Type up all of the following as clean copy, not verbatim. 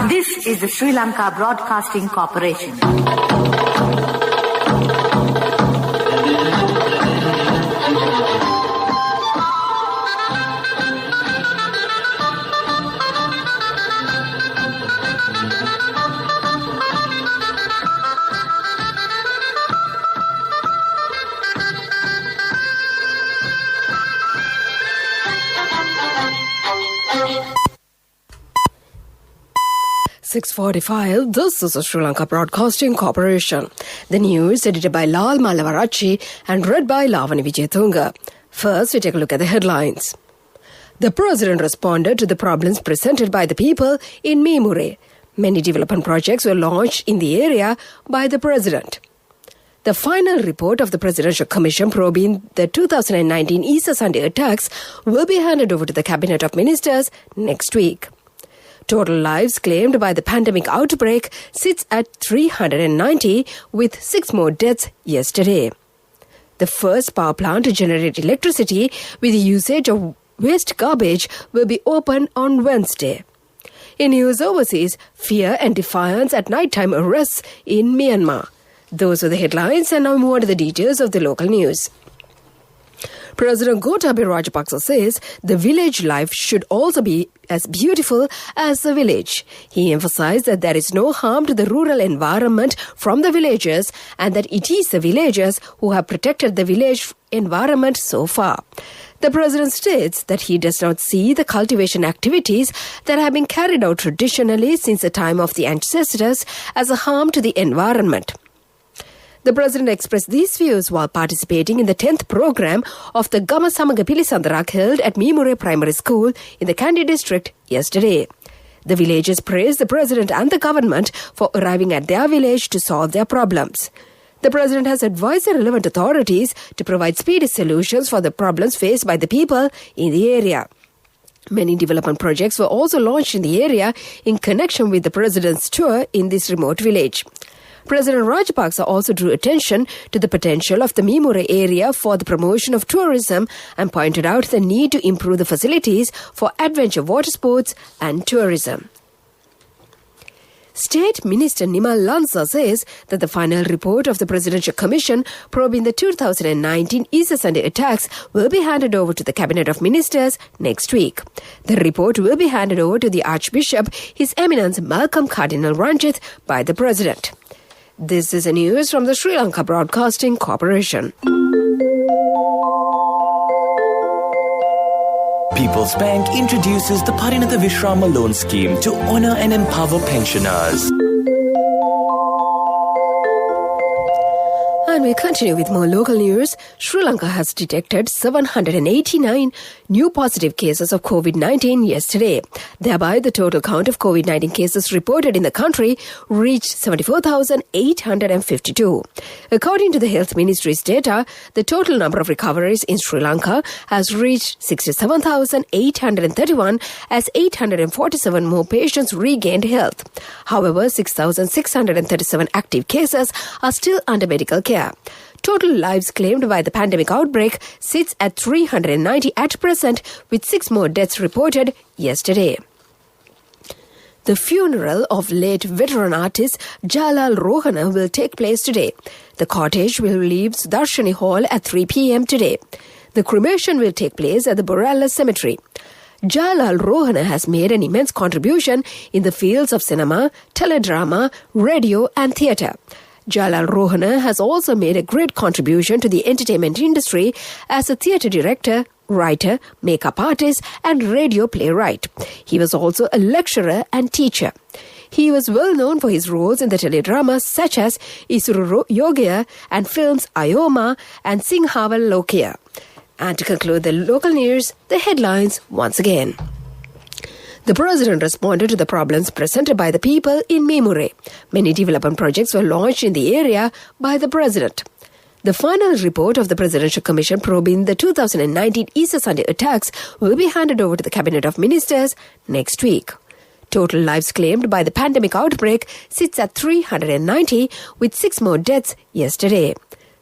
This is the Sri Lanka Broadcasting Corporation. .45, this is the Sri Lanka Broadcasting Corporation. The news edited by Lal Malavarachi and read by Lavani Vijayatunga. First, we take a look at the headlines. The President responded to the problems presented by the people in Mimure. Many development projects were launched in the area by the President. The final report of the Presidential Commission probing the 2019 Easter Sunday attacks will be handed over to the Cabinet of Ministers next week. Total lives claimed by the pandemic outbreak sits at 390, with 6 more deaths yesterday. The first power plant to generate electricity with the usage of waste garbage will be opened on Wednesday. In news overseas, fear and defiance at nighttime arrests in Myanmar. Those are the headlines, and now move on to the details of the local news. President Gotabaya Rajapaksa says the village life should also be as beautiful as the village. He emphasized that there is no harm to the rural environment from the villagers and that it is the villagers who have protected the village environment so far. The President states that he does not see the cultivation activities that have been carried out traditionally since the time of the ancestors as a harm to the environment. The President expressed these views while participating in the 10th program of the Gama Samaga Pilisandarak held at Mimure Primary School in the Kandy district yesterday. The villagers praised the President and the government for arriving at their village to solve their problems. The President has advised the relevant authorities to provide speedy solutions for the problems faced by the people in the area. Many development projects were also launched in the area in connection with the President's tour in this remote village. President Rajapaksa also drew attention to the potential of the Mimure area for the promotion of tourism and pointed out the need to improve the facilities for adventure water sports and tourism. State Minister Nimal Lanza says that the final report of the Presidential Commission probing the 2019 Easter Sunday attacks will be handed over to the Cabinet of Ministers next week. The report will be handed over to the Archbishop, His Eminence Malcolm Cardinal Ranjith, by the President. This is the news from the Sri Lanka Broadcasting Corporation. People's Bank introduces the Parinatha Vishrama loan scheme to honour and empower pensioners. And we continue with more local news. Sri Lanka has detected 789 new positive cases of COVID-19 yesterday. Thereby, the total count of COVID-19 cases reported in the country reached 74,852. According to the Health Ministry's data, the total number of recoveries in Sri Lanka has reached 67,831 as 847 more patients regained health. However, 6,637 active cases are still under medical care. Total lives claimed by the pandemic outbreak sits at 390 at present, with 6 more deaths reported yesterday. The funeral of late veteran artist Jalal Rohana will take place today. The cortege will leave Sudarshani Hall at 3 p.m. today. The cremation will take place at the Borella Cemetery. Jalal Rohana has made an immense contribution in the fields of cinema, teledrama, radio and theatre. Jalal Rohana has also made a great contribution to the entertainment industry as a theatre director, writer, makeup artist and radio playwright. He was also a lecturer and teacher. He was well known for his roles in the teledramas such as Isuru Yogya and films Ayoma and Singhaval Lokya. And to conclude the local news, the headlines once again. The President responded to the problems presented by the people in Mimure. Many development projects were launched in the area by the President. The final report of the Presidential Commission probing the 2019 Easter Sunday attacks will be handed over to the Cabinet of Ministers next week. Total lives claimed by the pandemic outbreak sits at 390, with 6 more deaths yesterday.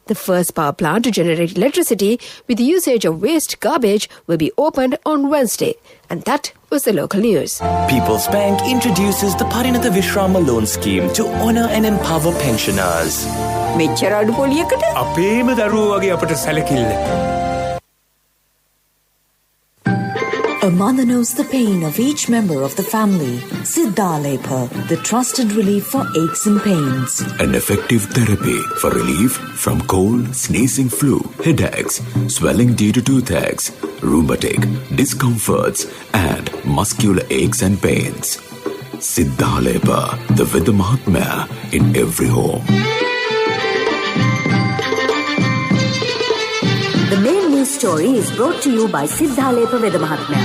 The first power plant to generate electricity with the usage of waste garbage will be opened on Wednesday. And that was the local news. People's Bank introduces the Parinatha Vishrama loan scheme to honor and empower pensioners. මෙච්චර අඩු පොලියකට අපේම දරුවෝ වගේ අපට සැලකිල්ල. A mother knows the pain of each member of the family. Siddhalepa, the trusted relief for aches and pains. An effective therapy for relief from cold, sneezing, flu, headaches, swelling due to toothaches, rheumatic, discomforts, and muscular aches and pains. Siddhalepa, the Vidya Mahatmya in every home. The main news story is brought to you by Siddhalepa Veda Mahatmya.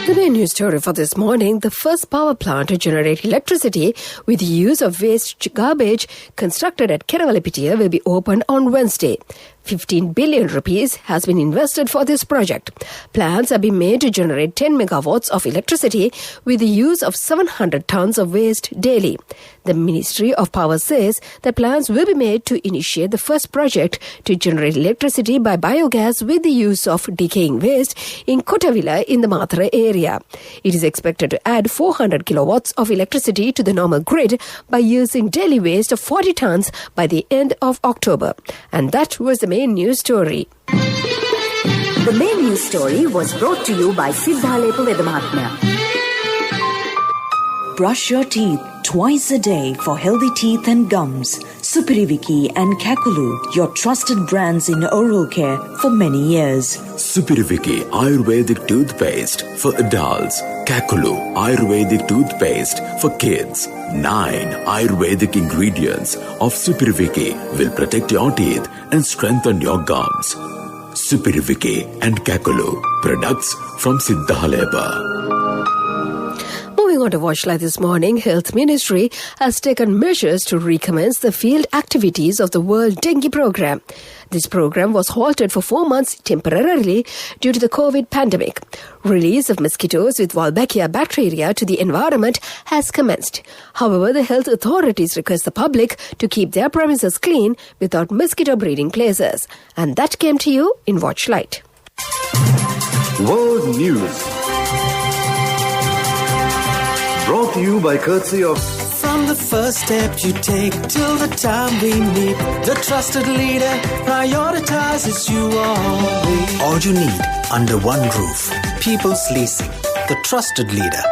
The main news story for this morning, the first power plant to generate electricity with the use of waste garbage constructed at Keravalapitia will be opened on Wednesday. 15 billion rupees has been invested for this project. Plans have been made to generate 10 megawatts of electricity with the use of 700 tons of waste daily. The Ministry of Power says that plans will be made to initiate the first project to generate electricity by biogas with the use of decaying waste in Kotavila in the Mathura area. It is expected to add 400 kilowatts of electricity to the normal grid by using daily waste of 40 tons by the end of October. And that was the main news story. The main news story was brought to you by Siddhalepa Veda Mahatmya. Brush your teeth twice a day for healthy teeth and gums. Supiriviki and Kakulu, your trusted brands in oral care for many years. Supiriviki Ayurvedic toothpaste for adults. Kakulu Ayurvedic toothpaste for kids. 9 Ayurvedic ingredients of Supiriviki will protect your teeth and strengthen your gums. Supiriviki and Kakulu, products from Siddhalepa. Moving on to Watchlight this morning, Health Ministry has taken measures to recommence the field activities of the World Dengue Program. This program was halted for 4 months temporarily due to the COVID pandemic. Release of mosquitoes with Wolbachia bacteria to the environment has commenced. However, the health authorities request the public to keep their premises clean without mosquito breeding places. And that came to you in Watchlight. World News. Brought to you by courtesy of... From the first step you take till the time we meet, the trusted leader prioritizes you always. All you need under one roof. People's Leasing, the trusted leader.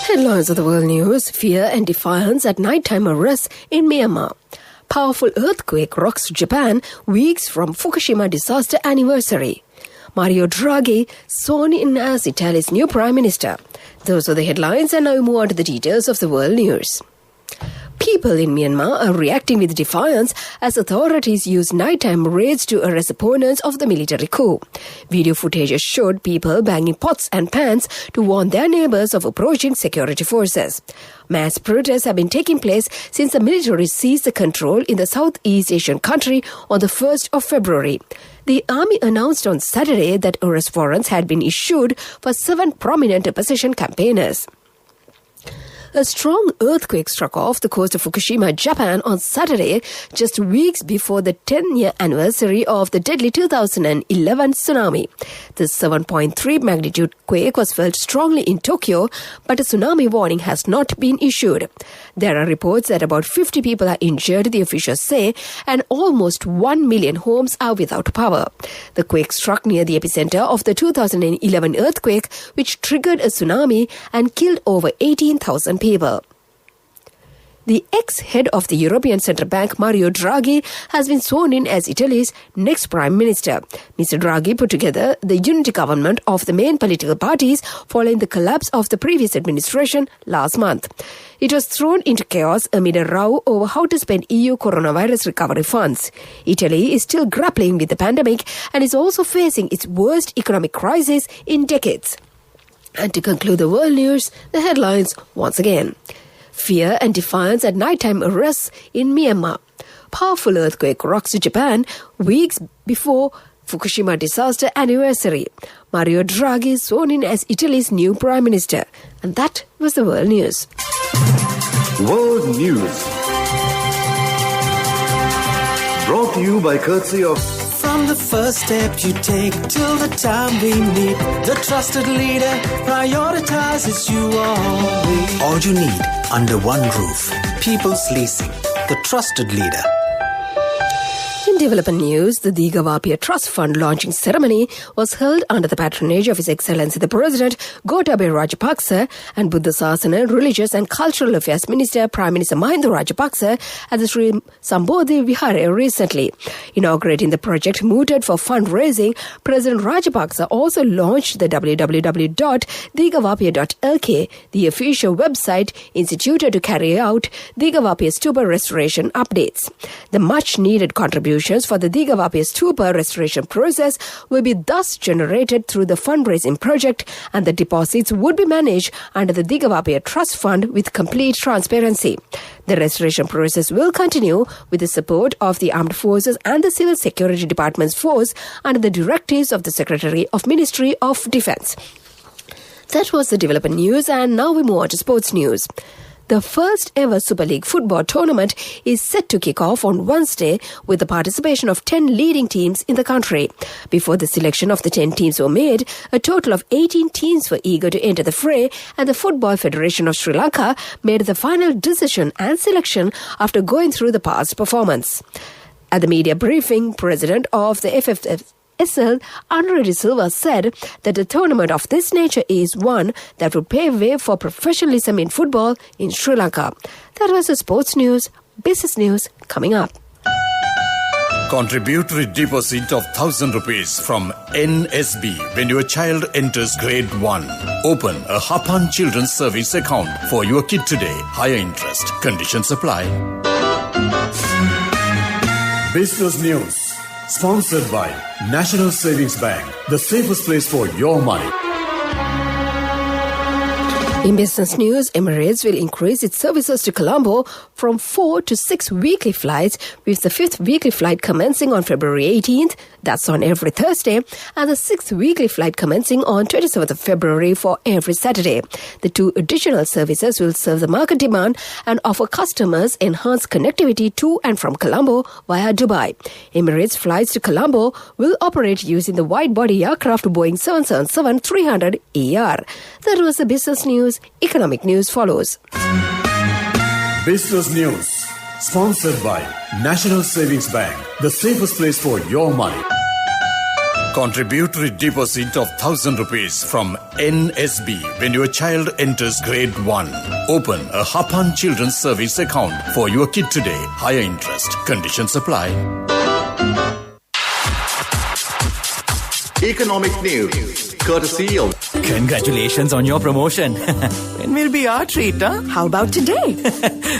Headlines of the world news: fear and defiance at nighttime arrests in Myanmar. Powerful earthquake rocks Japan weeks from Fukushima disaster anniversary. Mario Draghi sworn in as Italy's new Prime Minister. Those are the headlines, and now we move on to the details of the world news. People in Myanmar are reacting with defiance as authorities use nighttime raids to arrest opponents of the military coup. Video footage showed people banging pots and pans to warn their neighbors of approaching security forces. Mass protests have been taking place since the military seized the control in the Southeast Asian country on the 1st of February. The army announced on Saturday that arrest warrants had been issued for 7 prominent opposition campaigners. A strong earthquake struck off the coast of Fukushima, Japan on Saturday, just weeks before the 10-year anniversary of the deadly 2011 tsunami. The 7.3 magnitude quake was felt strongly in Tokyo, but a tsunami warning has not been issued. There are reports that about 50 people are injured, the officials say, and almost 1 million homes are without power. The quake struck near the epicenter of the 2011 earthquake, which triggered a tsunami and killed over 18,000 people. The ex-head of the European Central Bank, Mario Draghi, has been sworn in as Italy's next Prime Minister. Mr. Draghi put together the unity government of the main political parties following the collapse of the previous administration last month. It was thrown into chaos amid a row over how to spend EU coronavirus recovery funds. Italy is still grappling with the pandemic and is also facing its worst economic crisis in decades. And to conclude the world news, the headlines once again. Fear and defiance at nighttime arrests in Myanmar. Powerful earthquake rocks Japan weeks before Fukushima disaster anniversary. Mario Draghi sworn in as Italy's new Prime Minister. And that was the world news. World News. to you by courtesy of... From the first step you take till the time we meet, the trusted leader prioritizes you always. All you need under one roof. People's Leasing, the trusted leader. In development news, the Digavapia Trust Fund launching ceremony was held under the patronage of His Excellency the President Gotabaya Rajapaksa and Buddha Sasana, Religious and Cultural Affairs Minister Prime Minister Mahinda Rajapaksa at the Sri Sambodhi Vihara recently. Inaugurating the project mooted for fundraising, President Rajapaksa also launched the www.digavapia.lk, the official website instituted to carry out Digavapia Stupa restoration updates. The much-needed contributions for the Digavapia Stupa restoration process will be thus generated through the fundraising project, and the deposits would be managed under the Digavapia Trust Fund with complete transparency. The restoration process will continue with the support of the Armed Forces and the Civil Security Department's force under the directives of the Secretary of Ministry of Defence. That was the development news, and now we move on to sports news. The first ever Super League football tournament is set to kick off on Wednesday with the participation of 10 leading teams in the country. Before the selection of the 10 teams were made, a total of 18 teams were eager to enter the fray, and the Football Federation of Sri Lanka made the final decision and selection after going through the past performance. At the media briefing, President of the FEB Andre De Silva said that a tournament of this nature is one that would pave way for professionalism in football in Sri Lanka. That was the sports news. Business news coming up. Contributory deposit of 1,000 rupees from NSB when your child enters grade 1. Open a Hapan Children's Service account for your kid today. Higher interest. Conditions apply. Business News. Sponsored by National Savings Bank, the safest place for your money. In business news, Emirates will increase its services to Colombo from 4 to 6 weekly flights, with the 5th weekly flight commencing on February 18th, that's on every Thursday, and the 6th weekly flight commencing on 27th of February for every Saturday. The 2 additional services will serve the market demand and offer customers enhanced connectivity to and from Colombo via Dubai. Emirates flights to Colombo will operate using the wide-body aircraft Boeing 777-300 ER. That was the business news. Economic news follows. Business News. Sponsored by National Savings Bank, the safest place for your money. Contributory deposit of 1,000 rupees from NSB when your child enters grade 1. Open a Hapan Children's Service account for your kid today. Higher interest. Conditions apply. Economic news, courtesy of... Congratulations on your promotion. When will be our treat, huh? How about today?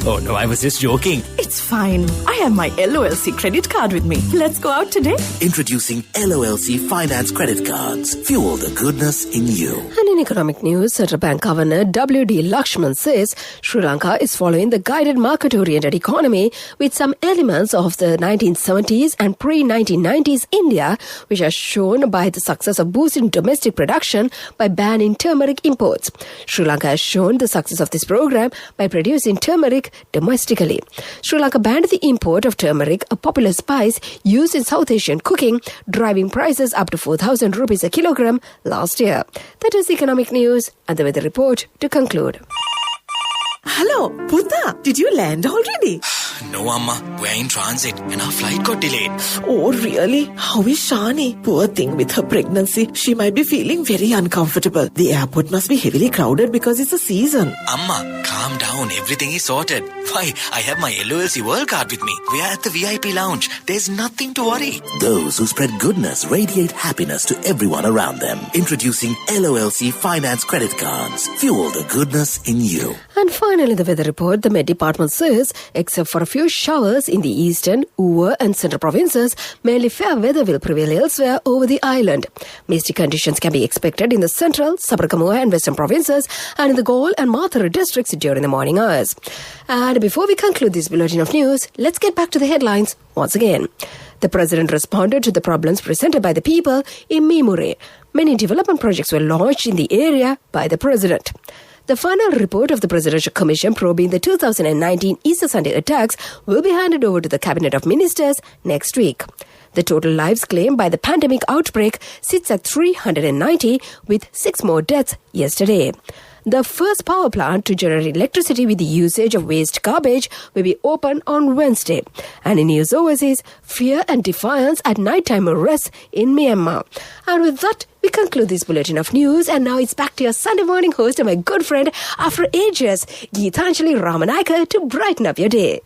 Oh no, I was just joking. It's fine. I have my LOLC credit card with me. Let's go out today. Introducing LOLC Finance Credit Cards. Fuel the goodness in you. And in economic news, Central Bank Governor W.D. Lakshman says Sri Lanka is following the guided market-oriented economy with some elements of the 1970s and pre-1990s India, which are shown by the success of boosting domestic production by banning turmeric imports. Sri Lanka has shown the success of this program by producing turmeric domestically. Sri Lanka banned the import of turmeric, a popular spice used in South Asian cooking, driving prices up to 4,000 rupees a kilogram last year. That is economic news, and the weather report to conclude. Hello, Buddha. Did you land already? No, Amma. We're in transit and our flight got delayed. Oh, really? How is Shani? Poor thing with her pregnancy. She might be feeling very uncomfortable. The airport must be heavily crowded because it's a season. Amma, calm down. Everything is sorted. Why, I have my LOLC World Card with me. We are at the VIP lounge. There's nothing to worry. Those who spread goodness radiate happiness to everyone around them. Introducing LOLC Finance Credit Cards. Fuel the goodness in you. And finally, the weather report. The Met Department says, except for a few showers in the eastern, Uva and central provinces, mainly fair weather will prevail elsewhere over the island. Misty conditions can be expected in the central, Sabarkamua and western provinces and in the Galle and Mathura districts during the morning hours. And before we conclude this bulletin of news, let's get back to the headlines once again. The President responded to the problems presented by the people in Mimure. Many development projects were launched in the area by the President. The final report of the Presidential Commission probing the 2019 Easter Sunday attacks will be handed over to the Cabinet of Ministers next week. The total lives claimed by the pandemic outbreak sits at 390, with 6 more deaths yesterday. The first power plant to generate electricity with the usage of waste garbage will be open on Wednesday. And in news overseas, fear and defiance at nighttime arrests in Myanmar. And with that, we conclude this bulletin of news. And now it's back to your Sunday morning host and my good friend after ages, Geethanjali Ramanayaka, to brighten up your day.